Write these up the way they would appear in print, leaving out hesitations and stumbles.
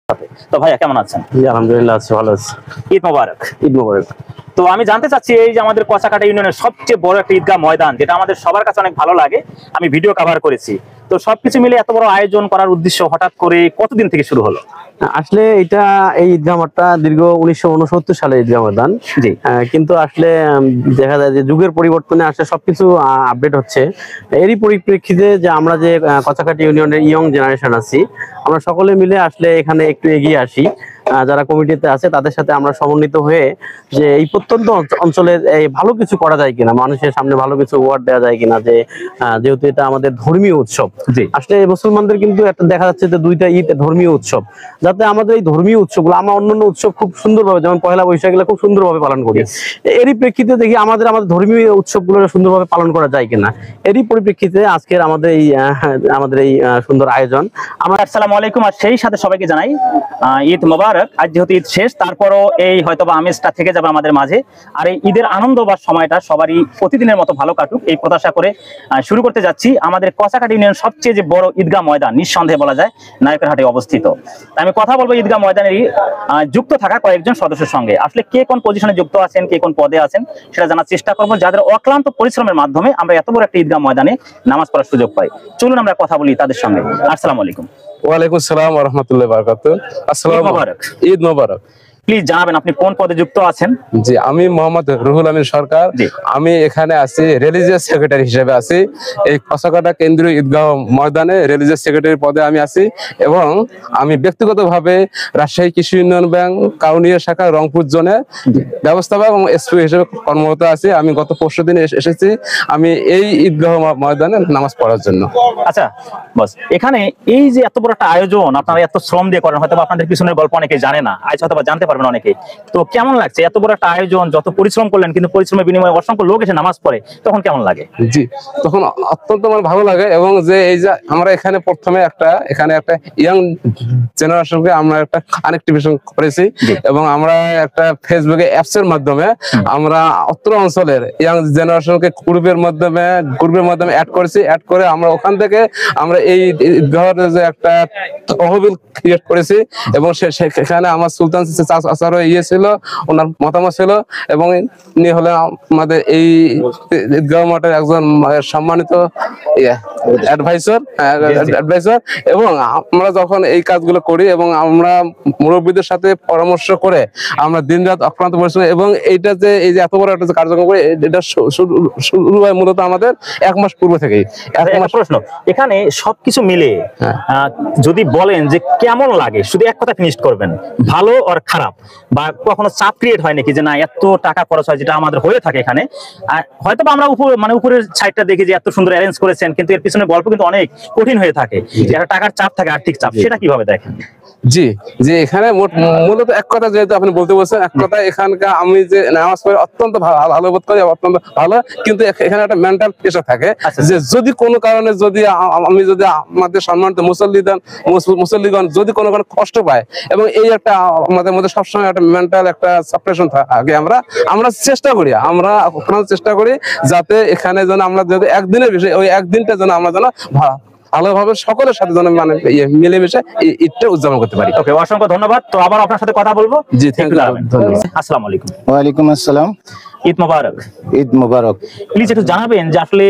তো ভাইয়া কেমন আছেন? জি আলহামদুলিল্লাহ আছি, ভালো আছি। ঈদ মোবারক। ঈদ মোবারক। তো আমি জানতে চাচ্ছি, এই যে আমাদের কচাকাটা ইউনিয়নের সবচেয়ে বড় একটা ঈদগাহ ময়দান, যেটা আমাদের সবার কাছে অনেক ভালো লাগে, আমি ভিডিও কভার করেছি, তো সবকিছু মিলে এত বড় আয়োজন করার উদ্দেশ্য হঠাৎ করে কতদিন থেকে শুরু হলো? আসলে এটা এই ঈদগাহ মাঠটা দীর্ঘ 1969 সালে ঈদগাহ ময়দান। জি। কিন্তু আসলে দেখা যায় যে যুগের পরিবর্তনে আসলে সবকিছু আপডেট হচ্ছে। এরই পরিপ্রেক্ষিতে যে আমরা যে কচাকাটি ইউনিয়নের ইয়ং জেনারেশন আছি, আমরা সকলে মিলে আসলে এখানে একটু এগিয়ে আসি। যারা কমিটিতে আছে তাদের সাথে আমরা সমন্বিত হয়ে যে এই প্রত্যন্ত অঞ্চলের এই ভালো কিছু করা যায় কিনা, মানুষের সামনে ভালো কিছু ওয়ার্ড দেওয়া যায় কিনা, যে যেহেতু এটা আমাদের ধর্মীয় উৎসব। আসলে মুসলমানদের কিন্তু একটা দেখা যাচ্ছে যে দুইটা ঈদ ধর্মীয় উৎসব, যাতে আমাদের এই ধর্মীয় উৎসবগুলো আমরা অন্যান্য উৎসব খুব সুন্দরভাবে, যেমন পয়লা বৈশাখ খুব সুন্দরভাবে পালন করি, এরই প্রেক্ষিতে দেখি আমাদের ধর্মীয় উৎসবগুলো সুন্দরভাবে পালন করা যায় কিনা। এরই পরিপ্রেক্ষিতে আজকের আমাদের এই সুন্দর আয়োজন। আসসালামু আলাইকুম, আর সেই সাথে সবাইকে জানাই ঈদ মোবারক। আজ যেহেতু ঈদ শেষ, তারপরও এই হয়তোবা আমেজটা থেকে যাবে আমাদের মাঝে, আর এই ঈদের আনন্দ বা সময়টা সবারই প্রতিদিনের মতো ভালো কাটুক এই প্রত্যাশা করে শুরু করতে যাচ্ছি। আমাদের কচাকাটি ইউনিয়ন সবচেয়ে যে বড় ঈদগাহ ময়দান, নিঃসন্দেহে বলা যায় নায়কেরহাটে অবস্থিত। আমি কথা বলবো ঈদগাহ ময়দানেরই যুক্ত থাকা কয়েকজন সদস্যের সঙ্গে। আসলে কে কোন পজিশনে যুক্ত আছেন, কে কোন পদে আছেন, সেটা জানার চেষ্টা করবো, যাদের অক্লান্ত পরিশ্রমের মাধ্যমে আমরা এত বড় একটা ঈদগাহ ময়দানে নামাজ পড়ার সুযোগ পাই। চলুন আমরা কথা বলি তাদের সঙ্গে। আসসালামু আলাইকুম। ওয়ালাইকুম আসসালাম ওয়া রাহমাতুল্লাহি ওয়া বারাকাতুহু। আসসালামু আলাইকুম, ঈদ মোবারক। প্লিজ জানাবেন আপনি কোন পদে যুক্ত আছেন? জি, আমি মোহাম্মদ রুহুল আমিন সরকার। আমি এখানে আছি রিলিজিয়াস সেক্রেটারি হিসেবে আছি। এই কচাকাটা কেন্দ্রীয় ঈদগাহ ময়দানে রিলিজিয়াস সেক্রেটারি পদে আমি আছি, এবং আমি ব্যক্তিগতভাবে রাজশাহী কৃষি উন্নয়ন ব্যাংক কাউনিয়া শাখা রংপুর জোনে ব্যবস্থাপক এবং এসপি হিসেবে কর্মরত আছি। আমি গত পরশুদিন এসেছি আমি এই ঈদগাহ ময়দানে নামাজ পড়ার জন্য। আচ্ছা বস, এখানে এই যে এত বড় একটা আয়োজন আপনারা এত শ্রম দিয়ে করেন, হয়তো আপনাদের পিছনের গল্প অনেকে জানে না, আজ হয়তো জানতে পারবেন অনেকে, তো কেমন লাগছে এত বড় একটা আয়োজন, যত পরিশ্রম করলেন কিন্তু পরিশ্রমের বিনিময়ে অসংখ্য লোক এসে নামাজ পড়ে, তখন কেমন লাগে? জি, তখন অত্যন্ত ভালো লাগে, এবং যে এই যে আমরা এখানে প্রথমে একটা ইয়াং জেনারেশনকে আমরা একটা কানেক্টিভেশন করেছি, এবং আমরা একটা ফেসবুকে অ্যাপস এর মাধ্যমে আমরা অত্র অঞ্চলের ইয়াং জেনারেশনকে গ্রুপের মাধ্যমে অ্যাড করেছি। অ্যাড করে আমরা ওখান থেকে আমরা এই ঈদগাহের যে একটা তহবিল ক্রিয়েট করেছি, এবং সেখানে আমার সুলতান আসারও ছিল, ওনার মতামত ছিল, এবং ইনি হলেন আমাদের এই ঈদগাহ মাঠের একজন সম্মানিত অ্যাডভাইসর। এবং আমরা যখন এই কাজগুলো করি, এবং আমরা মুরব্বীদের সাথে পরামর্শ করে আমরা দিন রাত অক্লান্ত পরিশ্রম, এবং এইটা যে এই যে এত বড় একটা কার্যক্রম করে, এটা শুরু হয় মূলত আমাদের 1 মাস পূর্ব থেকেই। প্রশ্ন, এখানে সবকিছু মিলে যদি বলেন যে কেমন লাগে, শুধু এক কথা ফিনিশ করবেন, ভালো আর খারাপ, বা কখনো চাপ ক্রিয়েট হয় নাকি যে না এত টাকা খরচ হয়, যেটা আমাদের হয়ে থাকে এখানে, আর হয়তো আমরা উপরের সাইডটা দেখি যে এত সুন্দর অ্যারেঞ্জ করেছেন, কিন্তু এর পিছনে গল্প কিন্তু অনেক কঠিন হয়ে থাকে, একটা টাকার চাপ থাকে, আর্থিক চাপ, সেটা কিভাবে দেখেন? জি জি, এখানে মূলত এক কথা যেহেতু আপনি বলতে বলছেন, এক কথা এখানকার আমি যে নামাজ পড়ে অত্যন্ত ভালো বোধ করি, অত্যন্ত ভালো, কিন্তু এখানে একটা মেন্টাল প্রেশার থাকে যে যদি কোনো কারণে যদি আমাদের সম্মানিত মুসল্লিগণ যদি কোনো কষ্ট পায়, এবং এই একটা আমাদের মধ্যে সবসময় একটা মেন্টাল একটা সাপ্রেশন থাকে, আমরা চেষ্টা করি যাতে এখানে যেন আমরা যেহেতু একদিনের বিষয়, ওই একদিনটা যেন আমরা যেন ভালোভাবে সকলের সাথে যেন মিলেমিশে ঈদটা উদযাপন করতে পারি। ওকে, অসংখ্য ধন্যবাদ। তো আবার আপনার সাথে কথা বলবো। জি, থ্যাংক ইউ। আসসালামু আলাইকুম। ওয়ালাইকুম আসসালাম। ঈদ মোবারক। ঈদ মোবারক। প্লিজ একটু জানাবেন যে আসলে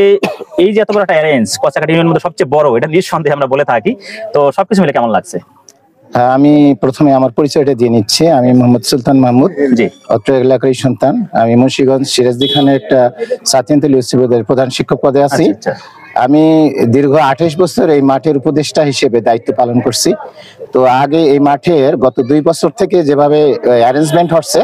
এই যে এত বড় একটা অ্যারেঞ্জ, কচাকাটি ইউনিয়নের মধ্যে সবচেয়ে বড়, এটা নিঃসন্দেহে আমরা বলে থাকি, তো সবকিছু মিলে কেমন লাগছে? আমি প্রথমে আমার পরিচয়টা দিয়ে নিচ্ছি। আমি মোহাম্মদ সুলতান মাহমুদ, অত্র এলাকার সন্তান। আমি মুন্সিগঞ্জ সিরাজদি খানের একটা সাতিনতলী উচ্চ বিদ্যালয়ের প্রধান শিক্ষক পদে আছি। আমি দীর্ঘ 28 বছর এই মাঠের উপদেষ্টা হিসেবে দায়িত্ব পালন করছি। তো আগে এই মাঠের গত 2 বছর থেকে যেভাবে অ্যারেঞ্জমেন্ট হচ্ছে,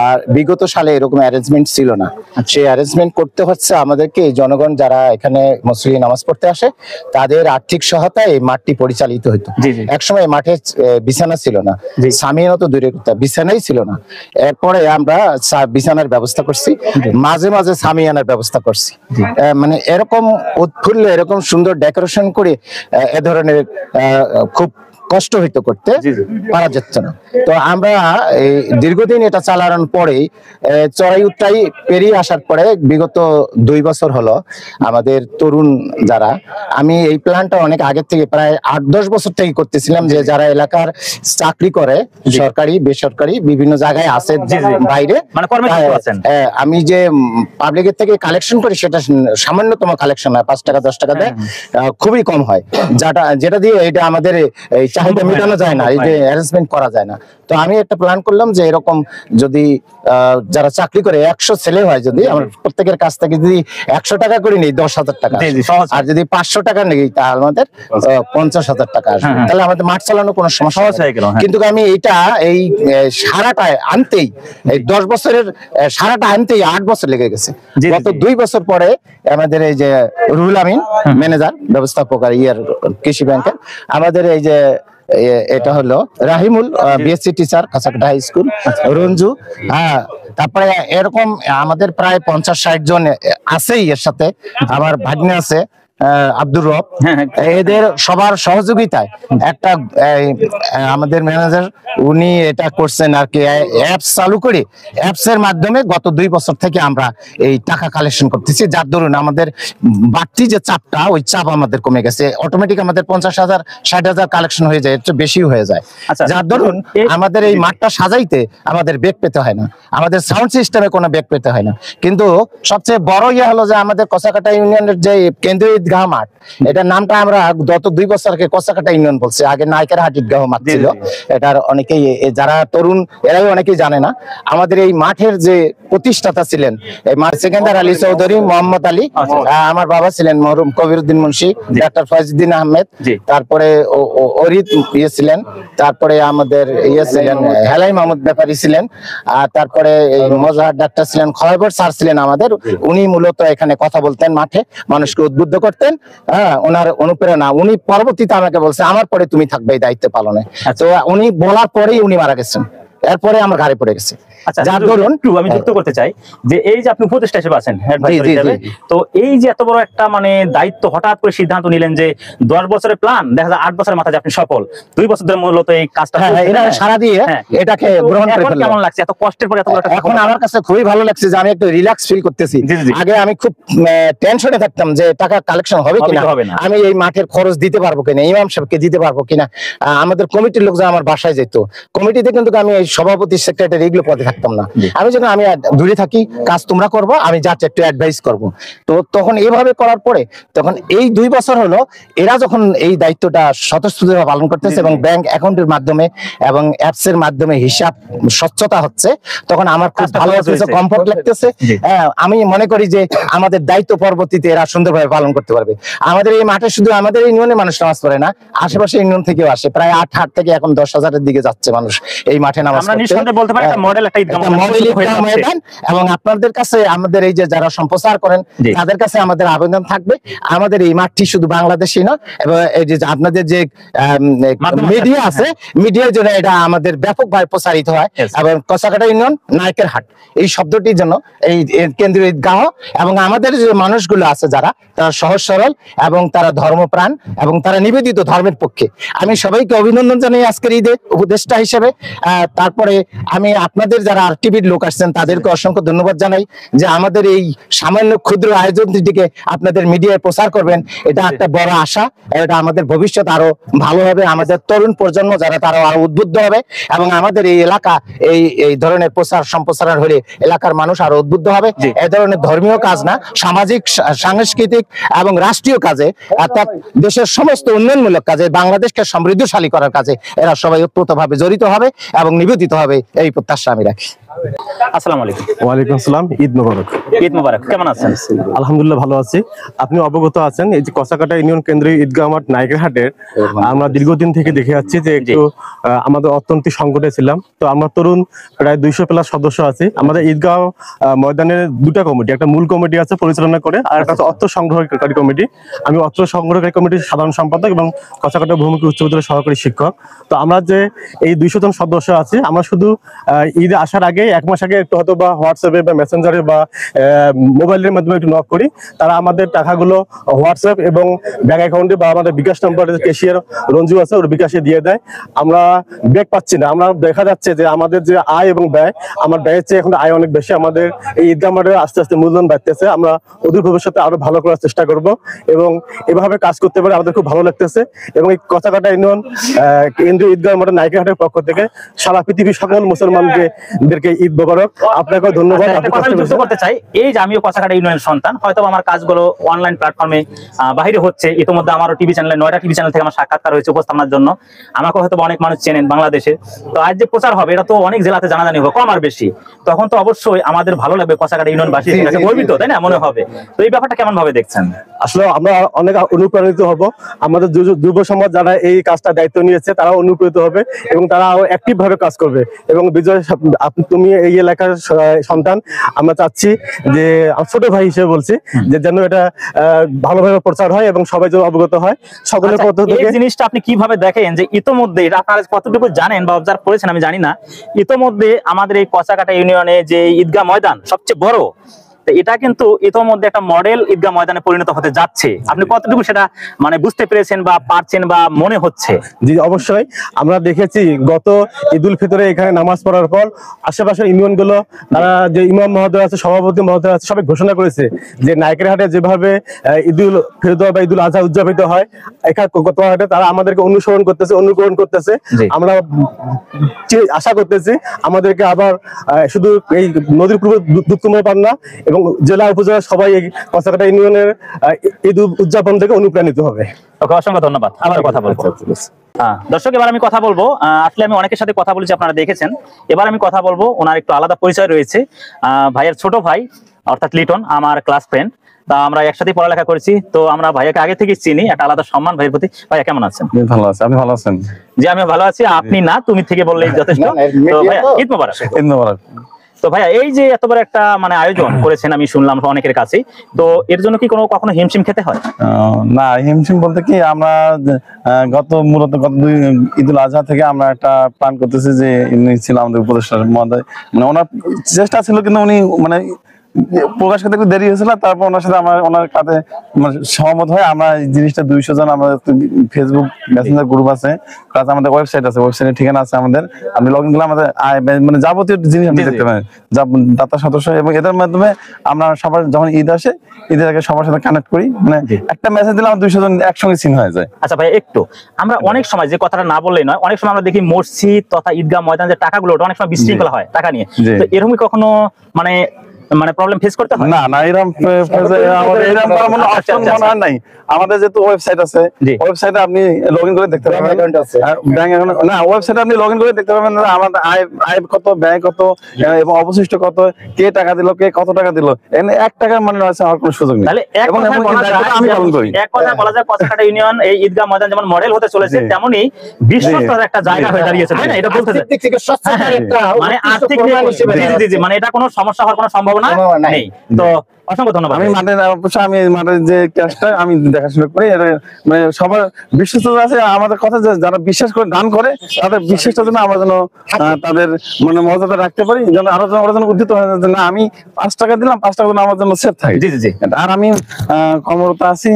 আর বিগত সালে এরকম অ্যারেঞ্জমেন্ট ছিল না। সেই অ্যারেঞ্জমেন্ট করতে হচ্ছে আমাদেরকে, জনগণ যারা এখানে মুসল্লি নামাজ পড়তে আসে তাদের আর্থিক সহায়তায় এই মাঠটি পরিচালিত হতো। একসময় মাঠে বিছানা ছিল না, সামিয়ানা তো দূরের কথা, বিছানাই ছিল না। এরপরে আমরা বিছানার ব্যবস্থা করছি, মাঝে মাঝে সামিয়ানার ব্যবস্থা করছি। মানে এরকম উৎফুল্ল, এরকম সুন্দর ডেকোরেশন করে এ ধরনের খুব কষ্ট হইতো করতে, জি, জি। পারা যেত না। তো আমরা এই দীর্ঘদিন এটা চালানোর পরে চড়াই উতরাই পেরিয়ে আসার পরে বিগত 2 বছর হলো আমাদের তরুণ যারা, আমি এই প্ল্যানটা অনেক আগে থেকে প্রায় 8-10 বছর থেকে করতেছিলাম, যে যারা এলাকার চাকরি করে সরকারি বেসরকারি বিভিন্ন জায়গায় আছে বাইরে, মানে কর্মক্ষেত্রে আছেন। আমি যে পাবলিকের থেকে কালেকশন করি সেটা সামান্যতম কালেকশন হয়, 5 টাকা 10 টাকা দেয়, খুবই কম হয়, যেটা দিয়ে এটা আমাদের এই চাহিদা মেটানো যায় না, এই যে অ্যারেঞ্জমেন্ট করা যায় না। তো আমি একটা প্ল্যান করলাম যে এরকম যদি যারা চাকরি করে 100 ছেলে হয়, যদি আমরা প্রত্যেকের কাছ থেকে যদি 100 টাকা করে নিই 10,000 টাকা, জি, জি, সহজ। আর যদি 500 টাকা নিই তাহলে আমাদের 50,000 টাকা আসবে, তাহলে আমাদের মাঠ চালানো কোনো সমস্যা সহজ হয়ে গেল, হ্যাঁ। কিন্তু আমি এইটা এই সারাটা আনতেই এই 10 বছরের সারাটা আনতেই 8 বছর লেগে গেছে। জি, জি, গত জি। 2 বছর পরে আমাদের এই যে রুহুল আমিন ম্যানেজার ব্যবস্থাপক আর কৃষি ব্যাংকের, আমাদের এই যে এটা হলো Rahimul BSc teacher Kachakata high school, Ranju, হ্যাঁ, তারপরে এরকম আমাদের প্রায় 50-60 জন আছেই, এর সাথে আমার ভাগ্নে আছে আব্দুর রব, এদের সবার সহযোগিতায় একটা আমাদের ম্যানেজার উনি এটা করছেন আর কি, অ্যাপস চালু করে অ্যাপস এর মাধ্যমে গত 2 বছর থেকে আমরা এই টাকা কালেকশন করতেছি, যার দরুন আমাদের বাড়তি যে চাপটা, ওই চাপ আমাদের কমে গেছে, অটোমেটিক আমাদের 50,000 60,000 কালেকশন হয়ে যায়, একটু বেশি হয়ে যায়। আচ্ছা, যার দরুন আমাদের এই মাঠটা সাজাইতে আমাদের বেগ পেতে হয় না, আমাদের সাউন্ড সিস্টেমে কোনো বেগ পেতে হয় না। কিন্তু সবচেয়ে বড় ইয়ে হলো যে আমাদের কচাকাটা ইউনিয়নের যে কেন্দ্রীয় ঈদগাহ মাঠ, এটার নামটা আমরা গত 2 বছর আগে কচাকাটা ইউনিয়ন বলছি, আগে নাইকারহাট ঈদগাহ মাঠ ছিল। এটার অনেকেই যারা তরুণ এরাই অনেকেই জানে না। আমাদের এই মাঠের যে প্রতিষ্ঠাতা ছিলেন এই মাঠ সেকেন্দার আলী চৌধুরী, মোহাম্মদ আলী, আমার বাবা ছিলেন মরহুম কবিরউদ্দিন মুন্সি, ডাক্তার ফয়জউদ্দিন আহমেদ, তারপরে অরিত ছিলেন, তারপরে আমাদের ছিলেন হেলাই মাহমুদ ব্যাপারী ছিলেন, আর তারপরে মোজাহার ডাক্তার ছিলেন, খয়বর স্যার ছিলেন আমাদের, উনি মূলত এখানে কথা বলতেন, মাঠে মানুষকে উদ্বুদ্ধ করতেন। হ্যাঁ, ওনার অনুপ্রেরণা, উনি পরবর্তীতে আমাকে বলছে আমার পরে তুমি থাকবে এই দায়িত্ব পালনে। তো উনি বলার পরেই উনি মারা গেছেন, এরপরে আমার ঘাড়ে পড়ে গেছে। আচ্ছা, যার দরুন আমি যুক্ত করতে চাই যে এই যে আপনি উপদেষ্টা হিসেবে আছেন, advisor হিসেবে, তো এই যে এত বড় একটা মানে দায়িত্ব হঠাৎ করে সিদ্ধান্ত নিলেন যে 10 বছরের প্ল্যান, দেখা যায় 8 বছরের মাথায় আপনি সফল, 2 বছর ধরে মূলত এই কাজটা এটা সারা দিয়ে এটাকে গ্রহণ করে ফেললাম। কেমন লাগছে এত কষ্টের পরে এত বড় একটা এখন আমার কাছে খুবই ভালো লাগছে যে আমি একটু রিল্যাক্স ফিল করতেছি। আগে আমি খুব টেনশনে থাকতাম যে টাকা কালেকশন হবে কিনা, আমি এই মাঠের খরচ দিতে পারবো কিনা, ইমাম সাহেবকে দিতে পারবো কিনা। আমাদের কমিটির লোক যা আমার বাসায় যেত, কমিটিতে কিন্তু আমি এই সভাপতি সেক্রেটারি এগুলো পদে থাকতাম না, আমি যখন আমি দূরে থাকি, কাজ তোমরা করবো, আমি যাচ্ছি একটু অ্যাডভাইস করবো। তো তখন এইভাবে করার পরে তখন এই 2 বছর হলো এরা যখন এই দায়িত্বটা স্বতঃস্ফূর্তভাবে পালন করতেছে এবং ব্যাংক অ্যাকাউন্টের মাধ্যমে এবং অ্যাপস এর মাধ্যমে হিসাব স্বচ্ছতা হচ্ছে, তখন আমার খুব ভালো লাগতেছে, কমফোর্ট লাগতেছে। আমি মনে করি যে আমাদের দায়িত্ব পরবর্তীতে এরা সুন্দরভাবে পালন করতে পারবে। আমাদের এই মাঠে শুধু আমাদের ইউনিয়নের মানুষ নামাজ পড়ে না, আশেপাশে ইউনিয়ন থেকেও আসে, প্রায় 8 থেকে এখন 10,000-এর দিকে যাচ্ছে মানুষ এই মাঠে নামাজ পড়তে। এবং আপনাদের কাছে আমাদের এই যে যারা সম্প্রচার করেন তাদের কাছে আমাদের আবেদন থাকবে, আমাদের এই মাঠটি শুধু বাংলাদেশই না, এবং এই যে আপনাদের যে মিডিয়া আছে, মিডিয়ার জন্য এটা আমাদের ব্যাপকভাবে প্রচারিত হয়। এবং কচাকাটা ইউনিয়ন নাইকেরহাট এই শব্দটির জন্য এই কেন্দ্রীয় ঈদগাহ, এবং আমাদের যে মানুষগুলো আছে যারা, তারা সহজ সরল এবং তারা ধর্মপ্রাণ এবং তারা নিবেদিত ধর্মের পক্ষে। আমি সবাইকে অভিনন্দন জানাই আজকের ঈদে উপদেষ্টা হিসেবে। তারপরে আমি আপনাদের যারা আরটিভির লোক আসছেন তাদেরকে অসংখ্য ধন্যবাদ জানাই যে আমাদের এই সামান্য ক্ষুদ্র আয়োজনটিকে আপনাদের মিডিয়ায় প্রচার করবেন, এটা একটা বড় আশা। এটা আমাদের ভবিষ্যৎ আরো ভালো হবে, আমাদের তরুণ প্রজন্ম যারা তারা আরো উদ্বুদ্ধ হবে, এবং আমাদের এই এলাকা এই ধরনের প্রচার সম্প্রসারণ হলে এলাকার মানুষ আরো উদ্বুদ্ধ হবে। এই ধরনের ধর্মীয় কাজ না, সামাজিক সাংস্কৃতিক এবং রাষ্ট্রীয় কাজে, অর্থাৎ দেশের সমস্ত উন্নয়নমূলক কাজে, বাংলাদেশকে সমৃদ্ধশালী করার কাজে এরা সবাই ওতপ্রোতভাবে জড়িত হবে এবং নিবেদিত হবে, এই প্রত্যাশা আমি রাখি। আসসালামু আলাইকুম। ওয়ালাইকুম আসসালাম, ঈদ মোবারক। ঈদ মোবারক, কেমন আছেন? আলহামদুলিল্লাহ ভালো আছি। আপনি অবগত আছেন এই যে কচাকাটা ইউনিয়ন কেন্দ্রীয় ঈদগাহ মাঠ নাইকেরহাটের আমরা দীর্ঘদিন থেকে দেখে যাচ্ছি যে একটু আমাদের অর্থনৈতিক সংকটে ছিলাম। তো আমরা তরুণ প্রায় 200+ সদস্য আছি। আমাদের ঈদগাহ ময়দানের 2টা কমিটি, একটা মূল কমিটি আছে পরিচালনা করে, আর একটা অর্থ সংগ্রহকারী কমিটি। আমি অর্থ সংগ্রহকারী কমিটির সাধারণ সম্পাদক এবং কচাকাটা বহুমুখী উচ্চ বিদ্যালয়ের সহকারী শিক্ষক। তো আমরা যে এই 200 জন সদস্য আছি, আমরা শুধু ঈদ আসার আগে 1 মাস আগে একটু হয়তো বা হোয়াটসঅ্যাপে বা মেসেঞ্জারে বা মোবাইলের মাধ্যমে একটু নক করি, তারা আমাদের টাকাগুলো হোয়াটসঅ্যাপ এবং ব্যাংক অ্যাকাউন্টে বা আমাদের বিকাশ নম্বরের ক্যাশিয়ার রঞ্জু আছে ওর বিকাশে দিয়ে দেয়। আমরা ব্যাক পাচ্ছি না, আমরা দেখা যাচ্ছে যে আমাদের যে আয় এবং ব্যয়, আমার ব্যয়ের চেয়ে এখন আয় অনেক বেশি। আমাদের এই ঈদগাহ মাঠে আস্তে আস্তে মূলধন বাড়তেছে। আমরা অদূর ভবিষ্যতে আরো ভালো করার চেষ্টা করব এবং এভাবে কাজ করতে পারে আমাদের খুব ভালো লাগতেছে। এবং এই কচাকাটা ইউনিয়ন কেন্দ্রীয় ঈদগাহ মাঠে নায়িকাহাটের পক্ষ থেকে সারা পৃথিবীর সকল মুসলমানদেরকে ঈদ মোবারক। আপনাকেও ধন্যবাদ। করতে চাই, এই যে আমিও কচাকাটা ইউনিয়নের সন্তান, হয়তো আমার কাজগুলো অনলাইন প্ল্যাটফর্মে বাইরে হচ্ছে। ইতিমধ্যে আমারও টিভি চ্যানেলে 9টা টিভি চ্যানেল থেকে আমার সাক্ষাৎকার হয়েছে উপস্থাপনার জন্য। আমাকে হয়তো অনেক মানুষ চেনেন বাংলাদেশে। তো আজ যে প্রচার হবে, এটা তো অনেক জেলাতে জানাজানি হবে, কম আর বেশি। তখন তো অবশ্যই আমাদের ভালো লাগবে, কচাকাটা ইউনিয়নবাসী গর্বিত, তাই না মনে হবে। তো এই ব্যাপারটা কেমন ভাবে দেখছেন? আসলে আমরা অনেক অনুপ্রাণিত হব। আমাদের যুব সমাজ যারা এই কাজটা দায়িত্ব নিয়েছে তারা অনুপ্রাণিত হবে এবং তারা অ্যাক্টিভ ভাবে কাজ করবে। এবং বিজয়, তুমি এই এলাকার সন্তান, আমরা চাচ্ছি যে ছোট ভাই হিসেবে বলছি যে যেন এটা ভালোভাবে প্রচার হয় এবং সবাই যেন অবগত হয় সকলের পক্ষ থেকে। এই জিনিসটা আপনি কিভাবে দেখেন যে ইতোমধ্যে এটা আপনারা কতটুকু জানেন বা অবজার্ভ করেছেন আমি জানি না, ইতোমধ্যে আমাদের এই কচাকাটা ইউনিয়নে যে ঈদগাহ ময়দান সবচেয়ে বড়, এটা কিন্তু ইতোমধ্যে একটা মডেল ঈদগাহ ময়দানে পরিণত হতে যাচ্ছে। আপনি কতটুকু সেটা মানে বুঝতে পেরেছেন বা পারছেন বা মনে হচ্ছে? জি অবশ্যই, আমরা দেখেছি গত ঈদুল ফিতরে এখানে নামাজ পড়ার পর আশেপাশের ইউনিয়নগুলো তারা যে ইমাম মহোদয় আছে, সভাপতি মহোদয় আছে, সবাই ঘোষণা করেছে যে নায়কেরহাটে যেভাবে ঈদুল ফিতর বা ঈদুল আজহা উদযাপিত হয় এখানে কচুয়াহাটে তারা আমাদেরকে অনুসরণ করতেছে, অনুকরণ করতেছে। আমরা আশা করতেছি আমাদেরকে আবার শুধু এই নদীর পূর্বে দুধকুমার পান্না এবং জেলা উপজেলা সবাই এই কচাকাটা ইউনিয়নের ঈদ উদযাপন থেকে অনুপ্রাণিত হবে। ওকে, অসংখ্য ধন্যবাদ। আবার কথা বলবো। দর্শক, এবার আমি কথা বলবো, আসলে আমি অনেকের সাথে কথা বলেছি, আপনারা দেখেছেন। এবার আমি কথা বলবো, ওনার একটু আলাদা পরিচয় রয়েছে। ভাইয়ের ছোট ভাই অর্থাৎ লিটন আমার ক্লাস ফ্রেন্ড। তা আমরা একসাথে পড়ালেখা করেছি, তো আমরা ভাইয়াকে আগে থেকে চিনি, একটা আলাদা সম্মান ভাইয়ের প্রতি। ভাইয়া কেমন আছেন? ভালো আছে, আপনি ভালো আছেন? জি আমি ভালো আছি। আপনি না, তুমি থেকে বললেই যথেষ্ট। তো ভাইয়া ঈদ মোবারক। ঈদ মোবারক। তো ভাইয়া এই যে এত বড় একটা মানে আয়োজন করেছেন, আমি শুনলাম অনেকের কাছে, তো এর জন্য কি কখনো হিমশিম খেতে হয়? না, হিমশিম বলতে কি, আমরা মূলত গত ঈদুল আজহা থেকে আমরা একটা প্ল্যান করতেছি যে উনি ছিল আমাদের উপদেষ্টা মহোদয়, মানে ওনার চেষ্টা ছিল কিন্তু উনি মানে প্রকাশ করতে একটু দেরি হয়েছিল। তারপর ওনার সাথে ওনার কাছে সহমত হয় আমরা এই জিনিসটা 200 জন, আমাদের ফেসবুক মেসেঞ্জার গ্রুপ আছে, প্লাস আমাদের ওয়েবসাইট আছে, ওয়েবসাইটের ঠিকানা আছে আমাদের। আপনি লগ ইন করলে আমাদের মানে যাবতীয় জিনিস আপনি দেখতে পারেন, দাতা সদস্য। এবং এটার মাধ্যমে আমরা সবার যখন ঈদ আসে, ঈদের আগে সবার সাথে কানেক্ট করি, মানে একটা মেসেজ দিলে আমার 200 জন একসঙ্গে সিন হয়ে যায়। আচ্ছা ভাই, একটু আমরা অনেক সময় যে কথাটা না বললেই নয়, অনেক সময় আমরা দেখি মসজিদ তথা ঈদগাহ ময়দান যে টাকাগুলো অনেক সময় বিশৃঙ্খলা হয় টাকা নিয়ে। তো এরকম কখনো মানে প্রবলেম ফেস করতে হয়? না না, এরকম কোনো অপশন মনে হয় নাই। আমাদের যেহেতু ওয়েবসাইট আছে, ওয়েবসাইটে আপনি লগইন করে দেখতে পাবেন, ব্যাংক অ্যাকাউন্ট না, ওয়েবসাইটে আপনি লগইন করে দেখতে পাবেন আমাদের আয় কত, ব্যয় কত এবং অবশিষ্ট কত, কে টাকা দিল, কে কত টাকা দিল। এখানে 1 টাকার মানে আছে আমার কোনো সুযোগ নেই। তাহলে আমি পালন করি। এক কথা বলা যায় কচাকাটা ইউনিয়ন এই ঈদগাহ ময়দান যেমন মডেল হতে চলেছে, তেমনি বিশ্বস্তর একটা জায়গা হয়ে দাঁড়িয়েছে, তাই না? এটা বলতে মানে আর্থিক জি মানে এটা কোনো সমস্যা হওয়ার কোনো সম্ভাবনা নেই। তো অসংখ্য ধন্যবাদ। আমি মাঠের যে ক্যাশটা আমি দেখাশোনা করি, মানে সবার বিশ্বস্ত আছে আমাদের কথা, যে যারা বিশ্বাস করে দান করে তাদের বিশ্বাসটা যেন আমরা যেন তাদের মানে মর্যাদা রাখতে পারি, যেন আরো ওরা যেন উদ্যত হয় না আমি 5 টাকা দিলাম, 5 টাকা আমার জন্য সেফ থাকে। জি জি জি। আর আমি কর্মরত আছি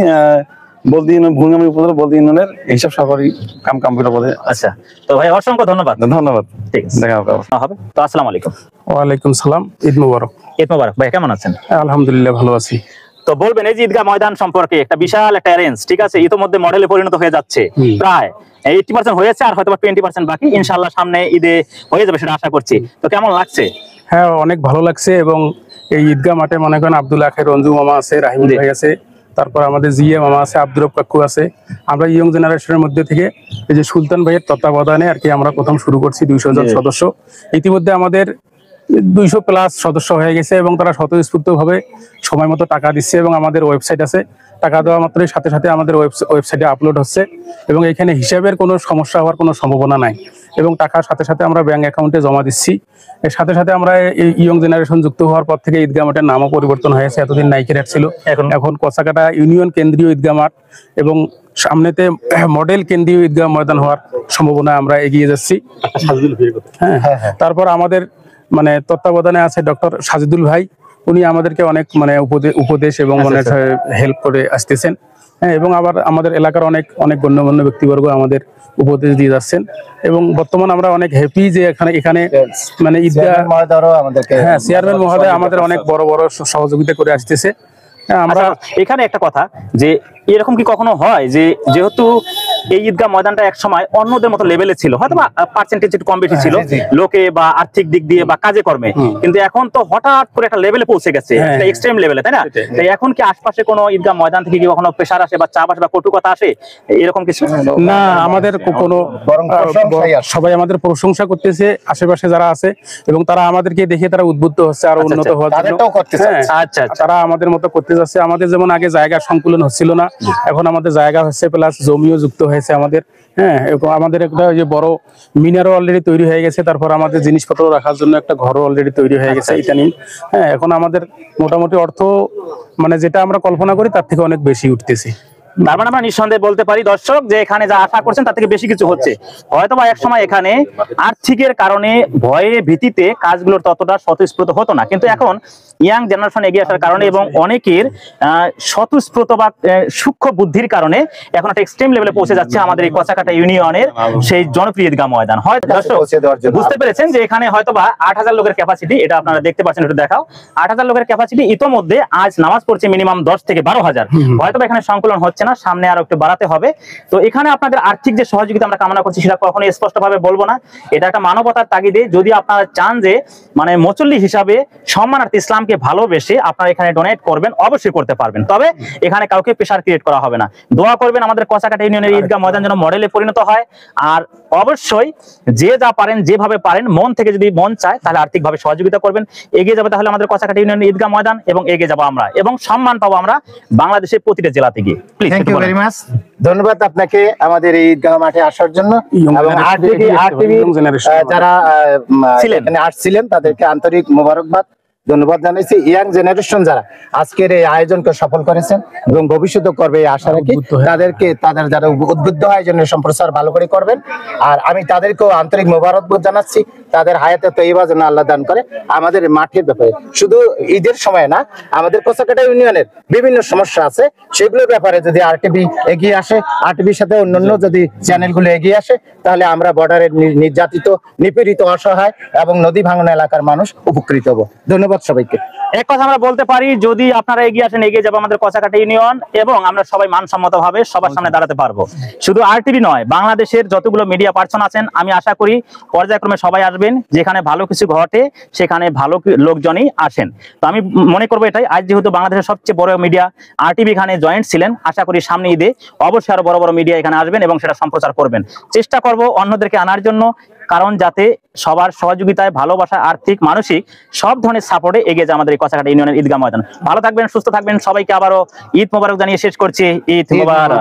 বলদি ইউনিয়ন, ভূমি উপজেলা বলদি ইউনিয়নের এইসব সরকারি কম্পিউটার পদে। আচ্ছা, তো ভাই অসংখ্য ধন্যবাদ। ধন্যবাদ, ঠিক আছে, দেখা হবে। তো আসসালামু আলাইকুম। ওয়ালাইকুম সালাম, ঈদ মোবারক। ঈদ মোবারক। ভাই কেমন আছেন? আলহামদুলিল্লাহ ভালো আছি। তো বলবেন, এই যে ঈদগাহ ময়দান সম্পর্কে একটা বিশাল একটা অ্যারেঞ্জ, ঠিক আছে, ইতোমধ্যে মডেলে পরিণত হয়ে যাচ্ছে, প্রায় 80% হয়েছে, আর হয়তো 20% বাকি, ইনশাআল্লাহ সামনে ঈদে হয়ে যাবে সেটা আশা করছি। তো কেমন লাগছে? হ্যাঁ, অনেক ভালো লাগছে। এবং এই ঈদগাহ মাঠে মনে করেন আব্দুল আখের রঞ্জু মামা আছে, রাহিমুল ভাই আছে, তারপর আমাদের জিয়া মামা আছে, আব্দুর রব কাকু আছে। আমরা ইয়ং জেনারেশনের মধ্যে থেকে এই যে সুলতান ভাইয়ের তত্ত্বাবধানে আর কি আমরা প্রথম শুরু করছি 200 জন সদস্য। ইতিমধ্যে আমাদের 200 প্লাস সদস্য হয়ে গেছে এবং তারা স্বতঃস্ফূর্তভাবে সময় মতো টাকা দিচ্ছে। এবং আমাদের ওয়েবসাইট আছে, টাকা দেওয়া মাত্রই সাথে সাথে আমাদের ওয়েবসাইটে আপলোড হচ্ছে এবং এখানে হিসাবের কোনো সমস্যা হওয়ার কোনো সম্ভাবনা নাই। এবং টাকার সাথে সাথে আমরা ব্যাংক অ্যাকাউন্টে জমা দিচ্ছি। এর সাথে সাথে আমরা এই ইয়ং জেনারেশন যুক্ত হওয়ার পর থেকে ঈদগাহ মাঠের নামও পরিবর্তন হয়েছে। এতদিন নাইকেরহাট ছিল, এখন কচাকাটা ইউনিয়ন কেন্দ্রীয় ঈদগাহ মাঠ। এবং সামনেতে মডেল কেন্দ্রীয় ঈদগাহ ময়দান হওয়ার সম্ভাবনা আমরা এগিয়ে যাচ্ছি। হ্যাঁ, তারপর আমাদের মানে তত্ত্বাবধানে আছে ডক্টর সাজিদুল ভাই, উনি আমাদেরকে অনেক মানে উপদেশ এবং অনেক হেল্প করে আসতেছেন। হ্যাঁ, এবং আবার আমাদের এলাকার অনেক গণ্যমান্য ব্যক্তিবর্গ আমাদের উপদেশ দিয়ে যাচ্ছেন এবং বর্তমান আমরা অনেক হ্যাপি যে এখানে মানে ঈদগাহ চেয়ারম্যান মহোদয় আমাদের অনেক বড় সহযোগিতা করে আসতেছে। আমরা এখানে একটা কথা যে এরকম কি কখনো হয় যে যেহেতু এই ঈদগাহ ময়দানটা এক সময় অন্যদের মতো লেভেলে ছিল, হয়তো পার্সেন্টেজ একটু কম বেশি ছিল লোকে বা আর্থিক দিক দিয়ে বা কাজে কর্মে, কিন্তু এখন তো হঠাৎ করে একটা লেভেলে পৌঁছে গেছে, একটা এক্সট্রিম লেভেলে, তাই না? তাই এখন কি আশপাশে কোনো ঈদগাহ ময়দান থেকে কি কখনো প্রেসার আসে বা চাপ আসে বা কটুকতা আসে, এরকম কিছু? না, আমাদের কোনো সবাই আমাদের প্রশংসা করতেছে আশেপাশে যারা আছে এবং তারা আমাদেরকে দেখে তারা উদ্বুদ্ধ হচ্ছে আরো উন্নত হওয়ার জন্য। আচ্ছা, তারা আমাদের মতো করতে যাচ্ছে। আমাদের যেমন আগে জায়গা সংকুলন হচ্ছিল না, এখন আমাদের জায়গা হচ্ছে, প্লাস জমিও যুক্ত হয়েছে আমাদের। হ্যাঁ, আমাদের একটা যে বড় মিনারও অলরেডি তৈরি হয়ে গেছে, তারপর আমাদের জিনিসপত্র রাখার জন্য একটা ঘরও অলরেডি তৈরি হয়ে গেছে ইদানিং। হ্যাঁ, এখন আমাদের মোটামুটি অর্থ মানে যেটা আমরা কল্পনা করি তার থেকে অনেক বেশি উঠতেছি। তার মানে আমরা নিঃসন্দেহে বলতে পারি দর্শক যে এখানে যা আশা করছেন তার থেকে বেশি কিছু হচ্ছে। হয়তো বা একসময় এখানে আর্থিকের কারণে ভয়ে ভীতিতে কাজগুলোর ততটা স্বতঃস্ফূর্ত হতো না, কিন্তু এখন ইয়াং জেনারেশন এগিয়ে আসার কারণে এবং অনেকের স্বতঃস্ফূর্ত বা সূক্ষ্ম বুদ্ধির কারণে এখন একটা এক্সট্রিম লেভেলে পৌঁছে যাচ্ছে আমাদের এই কচাকাটা ইউনিয়নের সেই জনপ্রিয় ঈদগাহ ময়দান। হয় দর্শক বুঝতে পেরেছেন যে এখানে হয়তো বা 8000 লোকের ক্যাপাসিটি, এটা আপনারা দেখতে পাচ্ছেন, একটু দেখাও। 8000 লোকের ক্যাপাসিটি, ইতোমধ্যে আজ নামাজ পড়ছে মিনিমাম 10 থেকে 12,000। হয়তো বা এখানে সংকলন হচ্ছে না, সামনে আরো একটু বাড়াতে হবে। তো এখানে আপনাদের আর্থিক যে সহযোগিতা আমরা কামনা করছি সেটা কখনো স্পষ্টভাবে বলবো না, এটা একটা মানবতার তাগিদে। যদি আপনারা চান যে মানে মুসল্লি হিসাবে সম্মানার্থে ইসলামকে ভালোবেসে আপনারা এখানে ডোনেট করবেন, অবশ্যই করতে পারবেন, তবে এখানে কাউকে প্রেসার ক্রিয়েট করা হবে না। দোয়া করবেন আমাদের কচাকাটা ইউনিয়নের ঈদগাহ ময়দান যেন মডেলে পরিণত হয়। আর অবশ্যই যে যা পারেন, যেভাবে পারেন, মন থেকে যদি মন চায় তাহলে আর্থিকভাবে সহযোগিতা করবেন, এগিয়ে যাবে তাহলে আমাদের কচাকাটা ইউনিয়নের ঈদগাহ ময়দান, এবং এগিয়ে যাবো আমরা এবং সম্মান পাবো আমরা বাংলাদেশের প্রতিটা জেলাতে গিয়ে। Please, thank you very much, ধন্যবাদ আপনাকে আমাদের এই ঈদগাহ মাঠে আসার জন্য, এবং আরটিভি যারা এখানে আসছিলেন তাদেরকে আন্তরিক মোবারকবাদ, ধন্যবাদ জানাইছি। ইয়াং জেনারেশন যারা আজকের এই আয়োজনকে সফল করেছেন এবং ভবিষ্যতে করবে এই আশা রাখি, তাদের যারা উদ্বুদ্ধ হয় জন্য সম্প্রচার ভালো করে করবেন। আর আমি তাদেরকেও আন্তরিক মোবারকবাদ জানাচ্ছি, তাদের হায়াতে তৈবা যেন আল্লাহ দান করে। আমাদের মাঠের ব্যাপারে শুধু ঈদের সময় না, আমাদের কচাকাটা ইউনিয়নের বিভিন্ন সমস্যা আছে, সেগুলোর ব্যাপারে যদি আরটিভি এগিয়ে আসে, আরটিভির সাথে অন্যান্য যদি চ্যানেলগুলো এগিয়ে আসে, তাহলে আমরা বর্ডারের নির্যাতিত, নিপীড়িত, অসহায় এবং নদী ভাঙনা এলাকার মানুষ উপকৃত হব। ধন্যবাদ সবাইকে। এক কথা আমরা বলতে পারি, যদি আপনারা এগিয়ে আসেন, এগিয়ে যাবো আমাদের কচাকাটা ইউনিয়ন, এবং আমরা সবাই মানসম্মত ভাবে সবার সামনে দাঁড়াতে পারবো। শুধু আরটিভি নয়, বাংলাদেশের যতগুলো মিডিয়া পার্সন আছেন, আমি আশা করি পর্যায়ক্রমে সবাই আসবেন, যেখানে ভালো কিছু ঘটে সেখানে ভালো লোকজনই আসেন। তো আমি মনে করবো এটাই, আজ যেহেতু বাংলাদেশের সবচেয়ে বড় মিডিয়া আরটিভি এখানে জয়েন্ট ছিলেন, আশা করি সামনে ঈদে অবশ্যই আরো বড় বড় মিডিয়া এখানে আসবেন এবং সেটা সম্প্রচার করবেন। চেষ্টা করব অন্যদেরকে আনার জন্য, কারণ যাতে সবার সহযোগিতায়, ভালোবাসা, আর্থিক, মানসিক সব ধরনের সাপোর্টে এগিয়ে যায় আমাদের এই কচাকাটা ইউনিয়নের ঈদগাহ ময়দান। ভালো থাকবেন, সুস্থ থাকবেন, সবাইকে আবারও ঈদ মোবারক জানিয়ে শেষ করছি। ঈদ মোবারক।